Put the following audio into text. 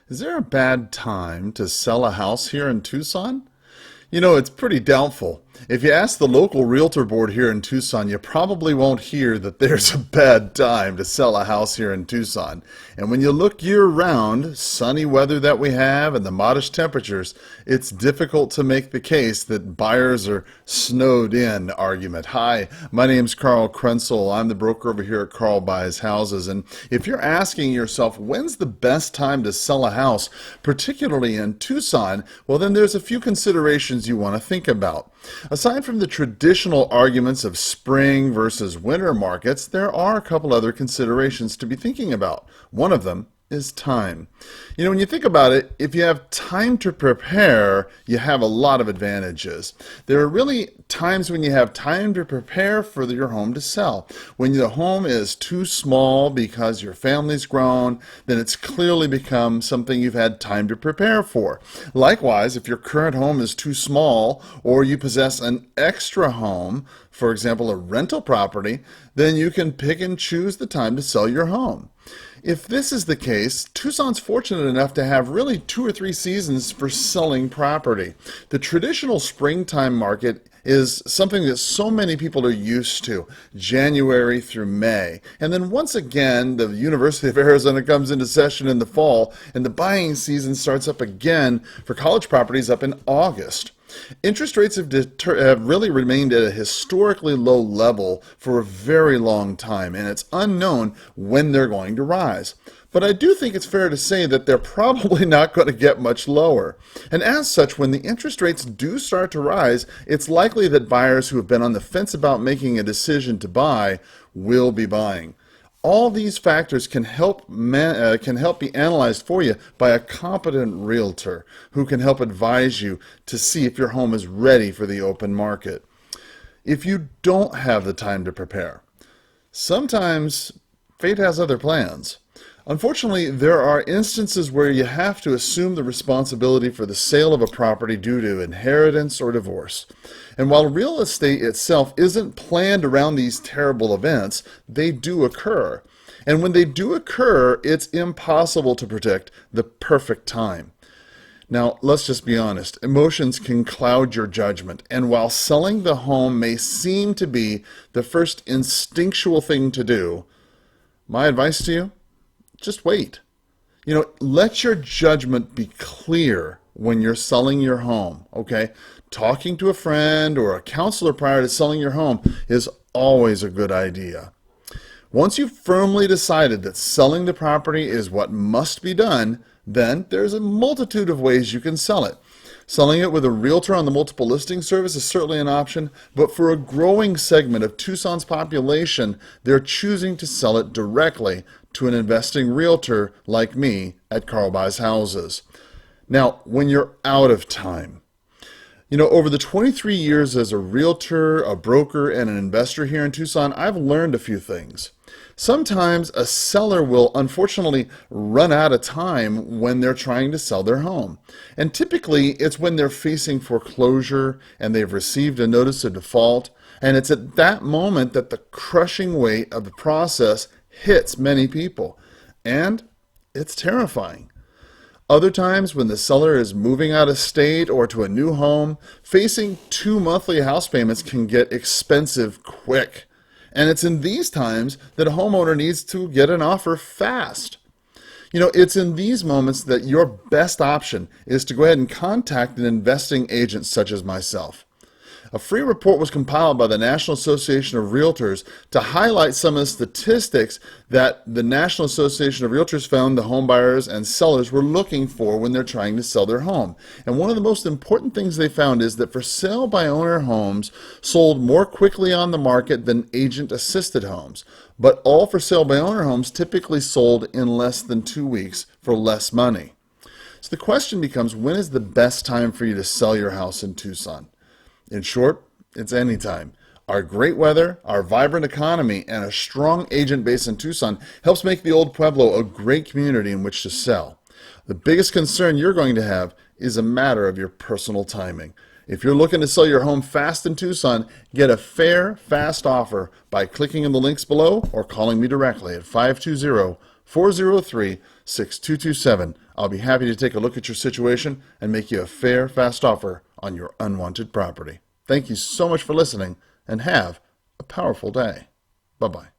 Is there a bad time to sell a house here in Tucson? You know, it's pretty doubtful. If you ask the local realtor board here in Tucson, you probably won't hear that there's a bad time to sell a house here in Tucson. And when you look year-round, sunny weather that we have and the modest temperatures, it's difficult to make the case that buyers are snowed in argument. Hi, my name's Carl Krenzel. I'm the broker over here at Carl Buys Houses. And if you're asking yourself, when's the best time to sell a house, particularly in Tucson, well, then there's a few considerations you want to think about. Aside from the traditional arguments of spring versus winter markets, there are a couple other considerations to be thinking about. One of them is time. You know, when you think about it, if you have time to prepare, you have a lot of advantages. There are really times when you have time to prepare for your home to sell. When the home is too small because your family's grown, then it's clearly become something you've had time to prepare for. Likewise, if your current home is too small or you possess an extra home, for example, a rental property, then you can pick and choose the time to sell your home. If this is the case, Tucson's fortunate enough to have really 2 or 3 seasons for selling property. The traditional springtime market is something that so many people are used to, January through May. And then once again, the University of Arizona comes into session in the fall, and the buying season starts up again for college properties up in August. Interest rates have really remained at a historically low level for a very long time, and it's unknown when they're going to rise. But I do think it's fair to say that they're probably not going to get much lower. And as such, when the interest rates do start to rise, it's likely that buyers who have been on the fence about making a decision to buy will be buying. All these factors can help be analyzed for you by a competent realtor who can help advise you to see if your home is ready for the open market. If you don't have the time to prepare, sometimes fate has other plans. Unfortunately, there are instances where you have to assume the responsibility for the sale of a property due to inheritance or divorce. And while real estate itself isn't planned around these terrible events, they do occur. And when they do occur, it's impossible to predict the perfect time. Now, let's just be honest. Emotions can cloud your judgment. And while selling the home may seem to be the first instinctual thing to do, my advice to you, just wait. You know, let your judgment be clear when you're selling your home, okay? Talking to a friend or a counselor prior to selling your home is always a good idea. Once you've firmly decided that selling the property is what must be done, then there's a multitude of ways you can sell it. Selling it with a realtor on the multiple listing service is certainly an option, but for a growing segment of Tucson's population, they're choosing to sell it directly to an investing realtor like me at Carl Buys Houses. Now, when you're out of time, you know, over the 23 years as a realtor, a broker, and an investor here in Tucson, I've learned a few things. Sometimes a seller will unfortunately run out of time when they're trying to sell their home. And typically it's when they're facing foreclosure and they've received a notice of default. And it's at that moment that the crushing weight of the process hits many people. And it's terrifying. Other times when the seller is moving out of state or to a new home, facing 2 monthly house payments can get expensive quick. And it's in these times that a homeowner needs to get an offer fast. You know, it's in these moments that your best option is to go ahead and contact an investing agent such as myself. A free report was compiled by the National Association of Realtors to highlight some of the statistics that the National Association of Realtors found the home buyers and sellers were looking for when they're trying to sell their home. And one of the most important things they found is that for sale by owner homes sold more quickly on the market than agent assisted homes. But all for sale by owner homes typically sold in less than 2 weeks for less money. So the question becomes, when is the best time for you to sell your house in Tucson? In short, it's anytime. Our great weather, our vibrant economy, and a strong agent base in Tucson helps make the Old Pueblo a great community in which to sell. The biggest concern you're going to have is a matter of your personal timing. If you're looking to sell your home fast in Tucson, get a fair, fast offer by clicking in the links below or calling me directly at 520 403-6227. I'll be happy to take a look at your situation and make you a fair, fast offer on your unwanted property. Thank you so much for listening, and have a powerful day. Bye-bye.